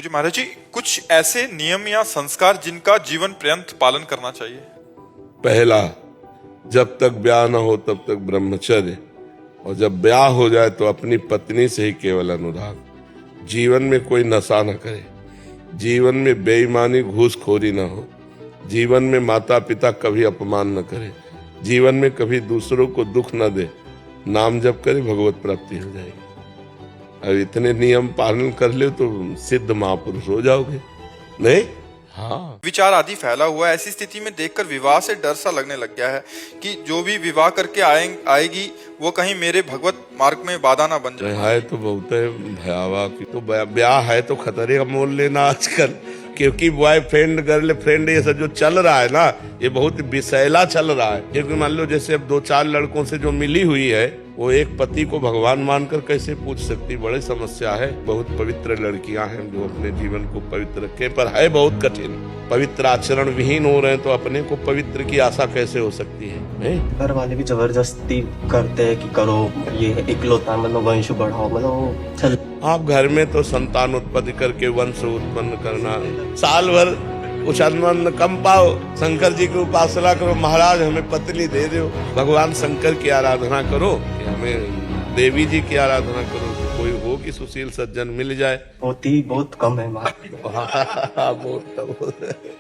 जी महाराज जी, कुछ ऐसे नियम या संस्कार जिनका जीवन पर्यंत पालन करना चाहिए। पहला, जब तक ब्याह न हो तब तक ब्रह्मचर्य, और जब ब्याह हो जाए तो अपनी पत्नी से ही केवल अनुराग। जीवन में कोई नशा न करे, जीवन में बेईमानी घूसखोरी न हो, जीवन में माता पिता कभी अपमान न करे, जीवन में कभी दूसरों को दुख न दे, नाम जप करे भगवत प्राप्ति हो जाएगी। अब इतने नियम पालन कर ले तो सिद्ध महापुरुष हो जाओगे। नहीं, हाँ, विचार आदि फैला हुआ है। ऐसी स्थिति में देखकर विवाह से डर सा लगने लग गया है कि जो भी विवाह करके आएगी वो कहीं मेरे भगवत मार्ग में बाधा ना बन जाए। है तो बहुत है भयावह की तो ब्याह है तो खतरे का मोल लेना आजकल, क्योंकि बॉयफ्रेंड गर्लफ्रेंड ये सब जो चल रहा है ना, ये बहुत विषैला चल रहा है। क्योंकि मान लो जैसे अब 2-4 लड़कों से जो मिली हुई है, वो एक पति को भगवान मानकर कैसे पूछ सकती, बड़ी समस्या है। बहुत पवित्र लड़कियां हैं जो अपने जीवन को पवित्र रखे, पर है बहुत कठिन। पवित्र आचरण विहीन हो रहे हैं तो अपने को पवित्र की आशा कैसे हो सकती है? नहीं, घर वाले भी जबरदस्ती करते हैं कि करो, ये इकलौता मतलब वंश बढ़ाओ, मतलब चल। आप घर में तो संतान उत्पत्ति करके वंश उत्पन्न करना, साल भर कुछ अन्न कम पाओ, शंकर जी की उपासना करो, महाराज हमें पत्नी दे दो, भगवान शंकर की आराधना करो, हमें देवी जी की आराधना करो, तो कोई हो कि सुशील सज्जन मिल जाए। होती बहुत कम है बहुत कम।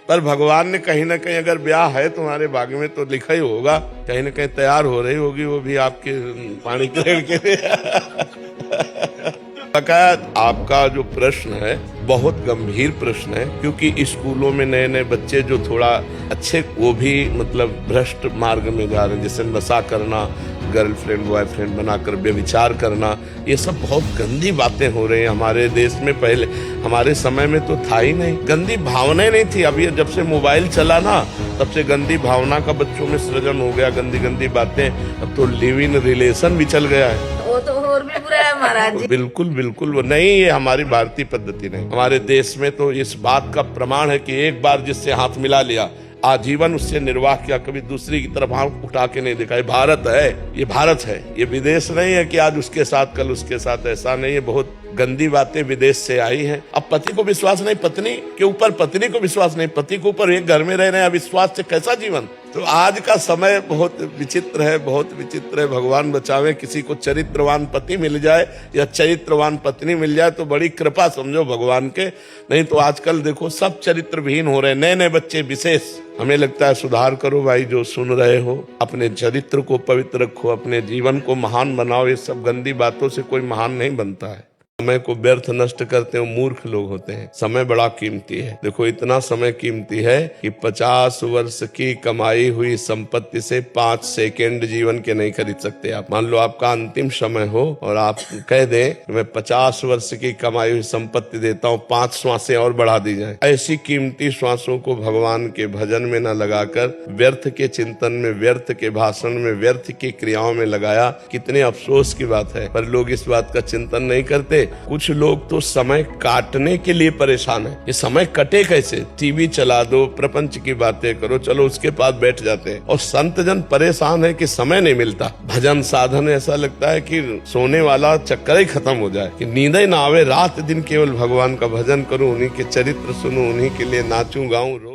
पर भगवान ने कहीं ना कहीं अगर ब्याह है तुम्हारे भाग्य में तो लिखा ही होगा, कहीं ना कहीं तैयार हो रही होगी वो भी आपके पानी ग्रहण के लिए। आपका जो प्रश्न है बहुत गंभीर प्रश्न है, क्योंकि स्कूलों में नए नए बच्चे जो थोड़ा अच्छे, वो भी मतलब भ्रष्ट मार्ग में जा रहे हैं, जैसे नशा करना, गर्लफ्रेंड बॉयफ्रेंड बनाकर व्यभिचार करना, ये सब बहुत गंदी बातें हो रही हैं हमारे देश में। पहले हमारे समय में तो था ही नहीं, गंदी भावनाएं नहीं थी। अब ये जब से मोबाइल चला ना, तब से गंदी भावना का बच्चों में सृजन हो गया, गंदी गंदी बातें। अब तो लिव इन रिलेशन भी चल गया है। वो तो और भी बुरा है महाराज जी। बिल्कुल बिल्कुल वो नहीं, ये हमारी भारतीय पद्धति नहीं। हमारे देश में तो इस बात का प्रमाण है कि एक बार जिससे हाथ मिला लिया, आजीवन उससे निर्वाह किया, कभी दूसरी की तरफ हाथ उठा के नहीं देखा। ये भारत है, ये भारत है, ये विदेश नहीं है कि आज उसके साथ कल उसके साथ, ऐसा नहीं है। बहुत गंदी बातें विदेश से आई हैं। अब पति को विश्वास नहीं, पत्नी के ऊपर पत्नी को विश्वास नहीं, पति के ऊपर एक घर में रह रहे हैं, अविश्वास से कैसा जीवन। तो आज का समय बहुत विचित्र है, बहुत विचित्र है। भगवान बचावे, किसी को चरित्रवान पति मिल जाए या चरित्रवान पत्नी मिल जाए तो बड़ी कृपा समझो भगवान के। नहीं तो आजकल देखो सब चरित्र विहीन हो रहे हैं, नए नए बच्चे विशेष। हमें लगता है सुधार करो भाई, जो सुन रहे हो, अपने चरित्र को पवित्र रखो, अपने जीवन को महान बनाओ। ये सब गंदी बातों से कोई महान नहीं बनता है। समय को व्यर्थ नष्ट करते हैं मूर्ख लोग होते हैं। समय बड़ा कीमती है। देखो इतना समय कीमती है कि 50 वर्ष की कमाई हुई संपत्ति से 5 सेकेंड जीवन के नहीं खरीद सकते आप। मान लो आपका अंतिम समय हो और आप कह दें मैं 50 वर्ष की कमाई हुई संपत्ति देता हूँ, 5 श्वासें और बढ़ा दी जाए। ऐसी कीमती श्वासों को भगवान के भजन में न लगाकर व्यर्थ के चिंतन में, व्यर्थ के भाषण में, व्यर्थ की क्रियाओं में लगाया, कितने अफसोस की बात है। पर लोग इस बात का चिंतन नहीं करते। कुछ लोग तो समय काटने के लिए परेशान है, ये समय कटे कैसे। टीवी चला दो, प्रपंच की बातें करो, चलो उसके पास बैठ जाते हैं। और संत जन परेशान है कि समय नहीं मिलता। भजन साधन ऐसा लगता है कि सोने वाला चक्कर ही खत्म हो जाए, कि नींद ही ना आवे, रात दिन केवल भगवान का भजन करूं, उन्हीं के चरित्र सुनूं, उन्हीं के लिए नाचूं गाऊं रो।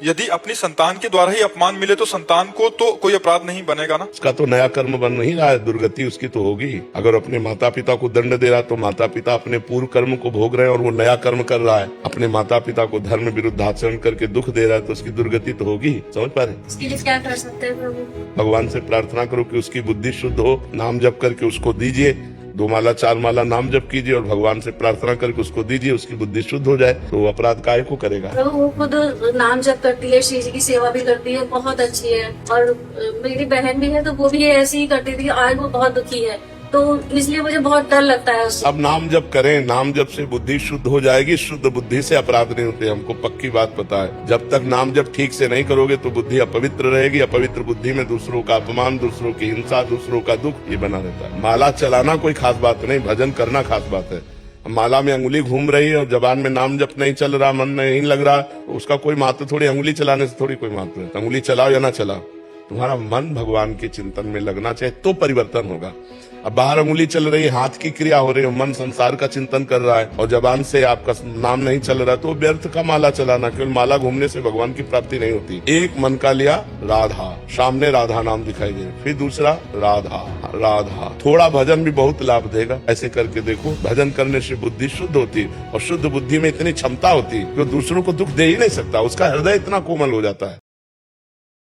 यदि अपनी संतान के द्वारा ही अपमान मिले तो संतान को तो कोई अपराध नहीं बनेगा ना। उसका तो नया कर्म बन नहीं रहा है, दुर्गति उसकी तो होगी। अगर अपने माता पिता को दंड दे रहा है तो माता पिता अपने पूर्व कर्म को भोग रहे हैं और वो नया कर्म कर रहा है। अपने माता पिता को धर्म विरुद्ध आचरण करके दुख दे रहा है तो उसकी दुर्गति तो होगी। समझ पा रहे? इसके लिए क्या कर सकते हैं प्रभु? भगवान से प्रार्थना करो कि उसकी बुद्धि शुद्ध हो, नाम जप करके उसको दीजिए। 2 माला 4 माला नाम जप कीजिए और भगवान से प्रार्थना करके उसको दीजिए, उसकी बुद्धि शुद्ध हो जाए तो अपराध काहे को करेगा। प्रभु वो खुद नाम जप करती है, श्री जी की सेवा भी करती है, बहुत अच्छी है। और मेरी बहन भी है तो वो भी ऐसी ही करती थी, आज वो बहुत दुखी है, तो इसलिए मुझे बहुत डर लगता है उससे। अब नाम जप करें, नाम जप से बुद्धि शुद्ध हो जाएगी। शुद्ध बुद्धि से अपराध नहीं होते, हमको पक्की बात पता है। जब तक नाम जप ठीक से नहीं करोगे तो बुद्धि अपवित्र रहेगी। अपवित्र बुद्धि में दूसरों का अपमान, दूसरों की हिंसा, दूसरों का दुख, ये बना रहता है। माला चलाना कोई खास बात नहीं, भजन करना खास बात है। माला में अंगुली घूम रही है और जबान में नाम जप नहीं चल रहा, मन नहीं लग रहा, उसका कोई महत्व थोड़ी। अंगुली चलाने से थोड़ी कोई महत्व है। अंगुली चलाओ या ना चलाओ, तुम्हारा मन भगवान के चिंतन में लगना चाहिए तो परिवर्तन होगा। अब बाहर उंगली चल रही है, हाथ की क्रिया हो रही है, मन संसार का चिंतन कर रहा है और जबान से आपका नाम नहीं चल रहा, तो व्यर्थ का माला चलाना। केवल माला घूमने से भगवान की प्राप्ति नहीं होती। एक मन का लिया राधा, सामने राधा नाम दिखाई दे, फिर दूसरा राधा राधा। थोड़ा भजन भी बहुत लाभ देगा। ऐसे करके देखो, भजन करने से बुद्धि शुद्ध होती है और शुद्ध बुद्धि में इतनी क्षमता होती है कि वो दूसरों को दुख दे ही नहीं सकता, उसका हृदय इतना कोमल हो जाता है।